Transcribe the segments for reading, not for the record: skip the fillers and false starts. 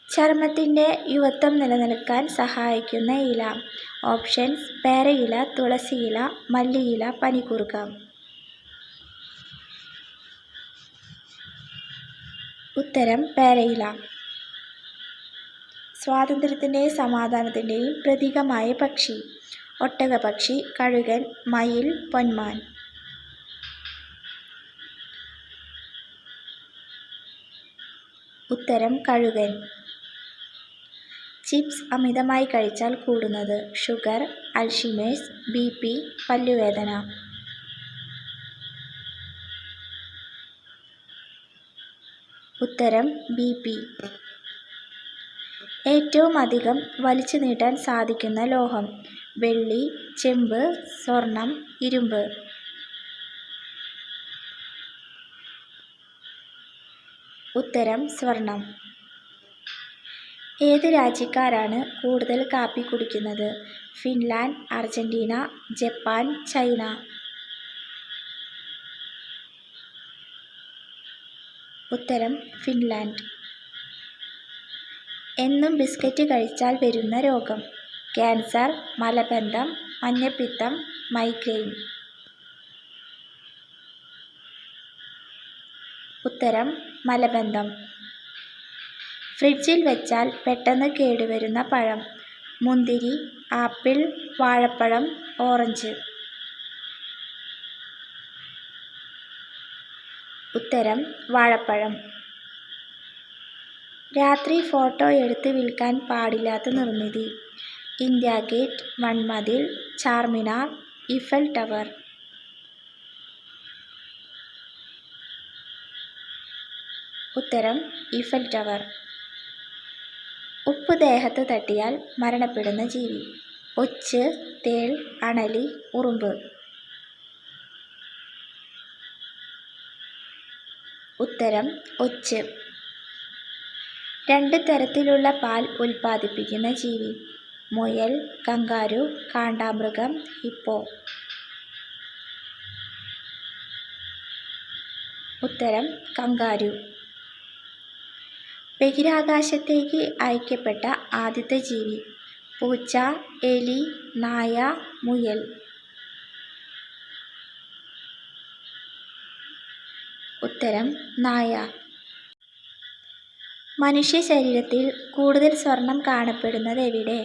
ചർമ്മത്തിൻ്റെ യുവത്വം നിലനിൽക്കാൻ സഹായിക്കുന്ന ഇല. ഓപ്ഷൻസ്: പേരയില, തുളസിയില, മല്ലിയില, പനികൂർക്ക. ഉത്തരം: പേരയില. സ്വാതന്ത്ര്യത്തിൻ്റെയും സമാധാനത്തിൻ്റെയും പ്രതീകമായ പക്ഷി. ഒട്ടകപ്പക്ഷി, കഴുകൻ, മയിൽ, പൊന്മാൻ. ഉത്തരം: കഴുകൻ. ചിപ്സ് അമിതമായി കഴിച്ചാൽ കൂടുന്നത്. ഷുഗർ, അൽഷിമേഴ്സ്, BP, പല്ലുവേദന. ഉത്തരം: BP. ഏറ്റവും അധികം വലിച്ചു നീട്ടാൻ സാധിക്കുന്ന ലോഹം. വെള്ളി, ചെമ്പ്, സ്വർണം, ഇരുമ്പ്. ഉത്തരം: സ്വർണം. ഏത് രാജ്യക്കാരാണ് കൂടുതൽ കാപ്പി കുടിക്കുന്നത്? Finland, Argentina, Japan, China. ഉത്തരം: ഫിൻലാൻഡ്. എന്നും ബിസ്ക്കറ്റ് കഴിച്ചാൽ വരുന്ന രോഗം. ക്യാൻസർ, മലബന്ധം, മഞ്ഞപ്പിത്തം, മൈഗ്രെയിൻ. ഉത്തരം: മലബന്ധം. ഫ്രിഡ്ജിൽ വെച്ചാൽ പെട്ടെന്ന് കേടുവരുന്ന പഴം. മുന്തിരി, ആപ്പിൾ, വാഴപ്പഴം, ഓറഞ്ച്. ഉത്തരം: വാഴപ്പഴം. രാത്രി ഫോട്ടോ എടുത്ത് വിൽക്കാൻ പാടില്ലാത്ത നിർമ്മിതി. ഇന്ത്യാ ഗേറ്റ്, വൻമതിൽ, ചാർമിനാർ, ഈഫൽ ടവർ. ഉത്തരം: ഈഫൽ ടവർ. ഉപ്പ് ദേഹത്ത് തട്ടിയാൽ മരണപ്പെടുന്ന ജീവി. ഒച്ച്, തേൾ, അണലി, ഉറുമ്പ്. ഉത്തരം: ഒച്ച്. 2 തരത്തിലുള്ള പാൽ ഉൽപ്പാദിപ്പിക്കുന്ന ജീവി. മുയൽ, കങ്കാരു, കാണ്ടാമൃഗം, ഹിപ്പോ. ഉത്തരം: കങ്കാരു. ബഹിരാകാശത്തേക്ക് അയക്കപ്പെട്ട ആദ്യത്തെ ജീവി. പൂച്ച, എലി, നായ, മുയൽ. ഉത്തരം: നായ. മനുഷ്യ ശരീരത്തിൽ കൂടുതൽ സ്വർണം കാണപ്പെടുന്നത് എവിടെ?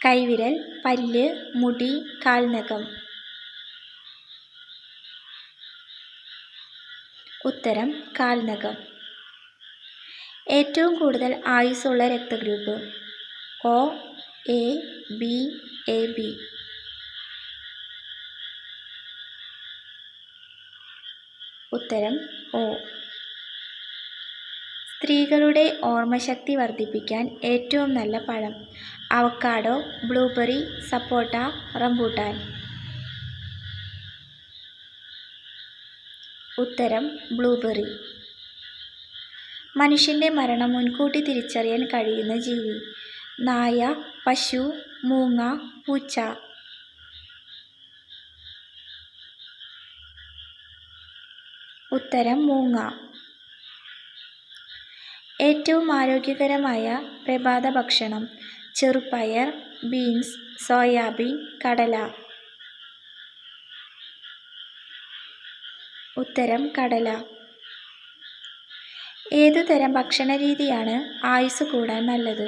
കൈവിരൽ, പല്ല്, മുടി, കാൽനഖം. ഉത്തരം: കാൽനഖം. ഏറ്റവും കൂടുതൽ ആയുസ്സുള്ള രക്തഗ്രൂപ്പ്. O, A, B, AB. ഉത്തരം: O. സ്ത്രീകളുടെ ഓർമ്മശക്തി വർദ്ധിപ്പിക്കാൻ ഏറ്റവും നല്ല പഴം. അവക്കാഡോ, ബ്ലൂബെറി, സപ്പോട്ട, റംബൂട്ടാൻ. ഉത്തരം: ബ്ലൂബെറി. മനുഷ്യൻ്റെ മരണം മുൻകൂട്ടി തിരിച്ചറിയാൻ കഴിയുന്ന ജീവി. നായ, പശു, മൂങ്ങ, പൂച്ച. ഉത്തരം: മൂങ്ങ. ഏറ്റവും ആരോഗ്യകരമായ പ്രഭാത ഭക്ഷണം. ചെറുപയർ, ബീൻസ്, സോയാബീൻ, കടല. ഉത്തരം: കടല. ഏതുതരം ഭക്ഷണരീതിയാണ് ആയുസ്സ് കൂടാൻ നല്ലത്?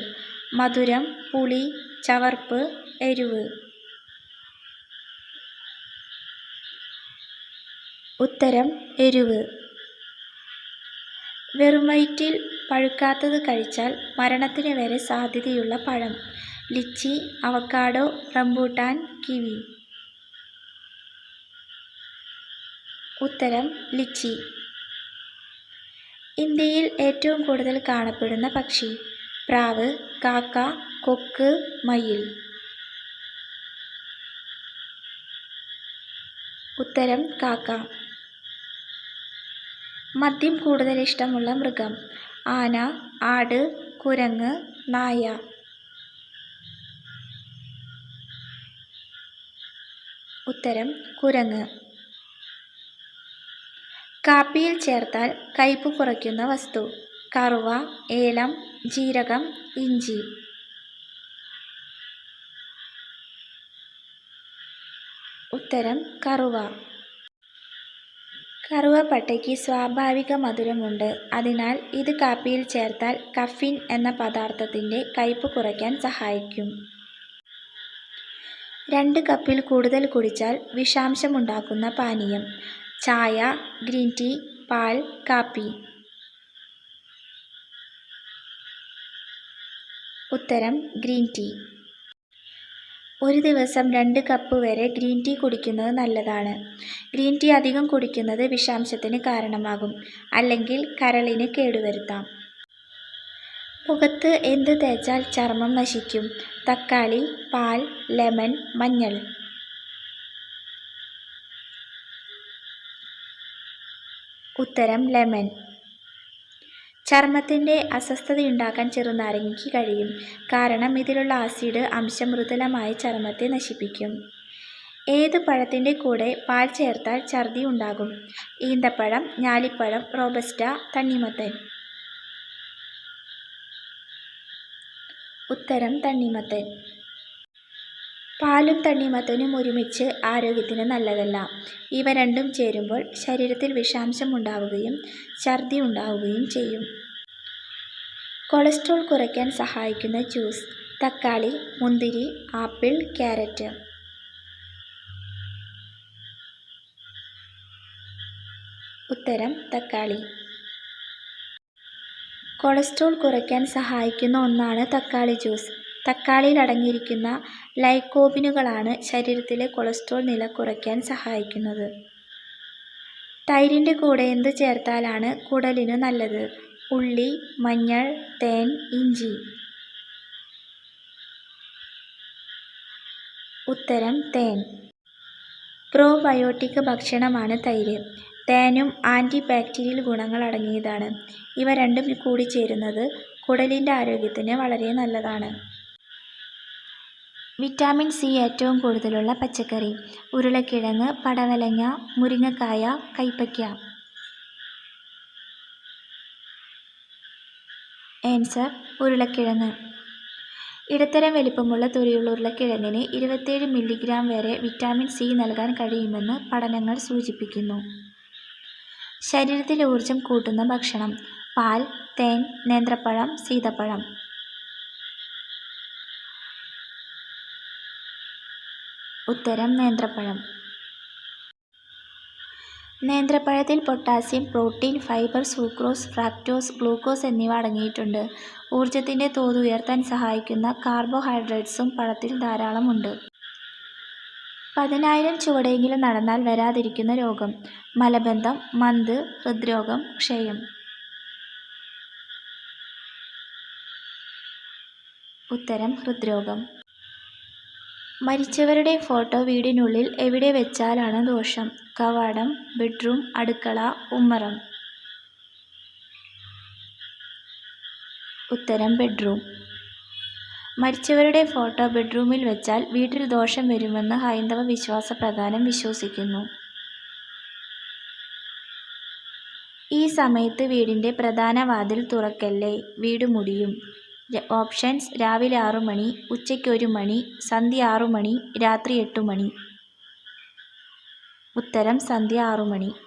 മധുരം, പുളി, ചവർപ്പ്, എരിവ്. ഉത്തരം: എരിവ്. വെറും വയറ്റിൽ പഴുക്കാത്തത് കഴിച്ചാൽ മരണത്തിന് വരെ സാധ്യതയുള്ള പഴം. Litchi, avocado, rambutan, kiwi. ഉത്തരം: ലിച്ചി. ഇന്ത്യയിൽ ഏറ്റവും കൂടുതൽ കാണപ്പെടുന്ന പക്ഷി. പ്രാവ്, കാക്ക, കൊക്ക്, മയിൽ. ഉത്തരം: കാക്ക. മദ്യം കൂടുതൽ ഇഷ്ടമുള്ള മൃഗം. ആന, ആട്, കുരങ്ങ്, നായ. ഉത്തരം: കുരങ്ങ്. കാപ്പിയിൽ ചേർത്താൽ കയ്പ് കുറയ്ക്കുന്ന വസ്തു. കറുവ, ഏലം, ജീരകം, ഇഞ്ചി. ഉത്തരം കറുവ. കറുവപ്പട്ടയ്ക്ക് സ്വാഭാവിക മധുരമുണ്ട്. അതിനാൽ ഇത് കാപ്പിയിൽ ചേർത്താൽ കഫീൻ എന്ന പദാർത്ഥത്തിൻ്റെ കയ്പ് കുറയ്ക്കാൻ സഹായിക്കും. 2 കപ്പിൽ കൂടുതൽ കുടിച്ചാൽ വിഷാംശമുണ്ടാക്കുന്ന പാനീയം. ചായ, ഗ്രീൻ ടീ, പാൽ, കാപ്പി. ഉത്തരം ഗ്രീൻ ടീ. ഒരു ദിവസം 2 കപ്പ് വരെ ഗ്രീൻ ടീ കുടിക്കുന്നത് നല്ലതാണ്. ഗ്രീൻ ടീ അധികം കുടിക്കുന്നത് വിഷാംശത്തിന് കാരണമാകും, അല്ലെങ്കിൽ കരളിന് കേടുവരുത്താം. മുഖത്ത് എന്ത് തേച്ചാൽ ചർമ്മം നശിക്കും? തക്കാളി, പാൽ, ലെമൺ, മഞ്ഞൾ. ഉത്തരം ലെമൺ. ചർമ്മത്തിൻ്റെ അസ്വസ്ഥതയുണ്ടാക്കാൻ ചെറുനാരങ്ങയ്ക്ക് കഴിയും. കാരണം ഇതിലുള്ള ആസിഡ് അംശം മൃദുലമായ ചർമ്മത്തെ നശിപ്പിക്കും. ഏത് പഴത്തിൻ്റെ കൂടെ പാൽ ചേർത്താൽ ഛർദി ഉണ്ടാകും? ഈന്തപ്പഴം, ഞാലിപ്പഴം, റോബസ്റ്റ, തണ്ണിമത്തൻ. ഉത്തരം തണ്ണിമത്തൻ. പാലും തണ്ണിമത്തനും ഒരുമിച്ച് ആരോഗ്യത്തിന് നല്ലതല്ല. ഇവ രണ്ടും ചേരുമ്പോൾ ശരീരത്തിൽ വിഷാംശം ഉണ്ടാവുകയും ഛർദി ഉണ്ടാവുകയും ചെയ്യും. കൊളസ്ട്രോൾ കുറയ്ക്കാൻ സഹായിക്കുന്ന ജ്യൂസ്. തക്കാളി, മുന്തിരി, ആപ്പിൾ, ക്യാരറ്റ്. ഉത്തരം തക്കാളി. കൊളസ്ട്രോൾ കുറയ്ക്കാൻ സഹായിക്കുന്ന ഒന്നാണ് തക്കാളി ജ്യൂസ്. തക്കാളിയിൽ അടങ്ങിയിരിക്കുന്ന ലൈക്കോപിനുകളാണ് ശരീരത്തിലെ കൊളസ്ട്രോൾ നില കുറയ്ക്കാൻ സഹായിക്കുന്നത്. തൈരിൻ്റെ കൂടെ എന്ത് ചേർത്താലാണ് കുടലിനു നല്ലത്? ഉള്ളി, മഞ്ഞൾ, തേൻ, ഇഞ്ചി. ഉത്തരം തേൻ. പ്രോബയോട്ടിക് ഭക്ഷണമാണ് തൈര്. തേനും ആൻറ്റി ബാക്ടീരിയൽ ഗുണങ്ങൾ അടങ്ങിയതാണ്. ഇവ രണ്ടും കൂടിച്ചേരുന്നത് കുടലിൻ്റെ ആരോഗ്യത്തിന് വളരെ നല്ലതാണ്. വിറ്റാമിൻ സി ഏറ്റവും കൂടുതലുള്ള പച്ചക്കറി. ഉരുളക്കിഴങ്ങ്, പടവലങ്ങ, മുരിങ്ങക്കായ, കൈപ്പയ്ക്ക. ആൻസർ ഉരുളക്കിഴങ്ങ്. ഇടത്തരം വലിപ്പമുള്ള തൊലിയുള്ള ഉരുളക്കിഴങ്ങിന് 27 മില്ലിഗ്രാം വരെ വിറ്റാമിൻ സി നൽകാൻ കഴിയുമെന്ന് പഠനങ്ങൾ സൂചിപ്പിക്കുന്നു. ശരീരത്തിൽ ഊർജം കൂട്ടുന്ന ഭക്ഷണം. പാൽ, തേൻ, നേന്ത്രപ്പഴം, സീതപ്പഴം. ഉത്തരം നേന്ത്രപ്പഴം. നേന്ത്രപ്പഴത്തിൽ potassium, protein, fibre, sucrose, fructose, glucose എന്നിവ അടങ്ങിയിട്ടുണ്ട്. ഊർജത്തിൻ്റെ തോത് ഉയർത്താൻ സഹായിക്കുന്ന കാർബോഹൈഡ്രേറ്റ്സും പഴത്തിൽ ധാരാളമുണ്ട്. 10,000 ചുവടെങ്കിലും നടന്നാൽ വരാതിരിക്കുന്ന രോഗം. മലബന്ധം, മന്ത്, ഹൃദ്രോഗം, ക്ഷയം. ഉത്തരം ഹൃദ്രോഗം. മരിച്ചവരുടെ ഫോട്ടോ വീടിനുള്ളിൽ എവിടെ വെച്ചാലാണ് ദോഷം? കവാടം, ബെഡ്റൂം, അടുക്കള, ഉമ്മറം. ഉത്തരം ബെഡ്റൂം. മരിച്ചവരുടെ ഫോട്ടോ ബെഡ്റൂമിൽ വെച്ചാൽ വീട്ടിൽ ദോഷം വരുമെന്ന് ഹൈന്ദവ വിശ്വാസപ്രകാരം വിശ്വസിക്കുന്നു. ഈ സമയത്ത് വീടിൻ്റെ പ്രധാന വാതിൽ തുറക്കല്ലേ, വീട് മുടിയും. ഓപ്ഷൻസ്: രാവിലെ 6 മണി, ഉച്ചയ്ക്ക് 1 മണി, സന്ധ്യ 6 മണി, രാത്രി 8 മണി. ഉത്തരം സന്ധ്യ 6 മണി.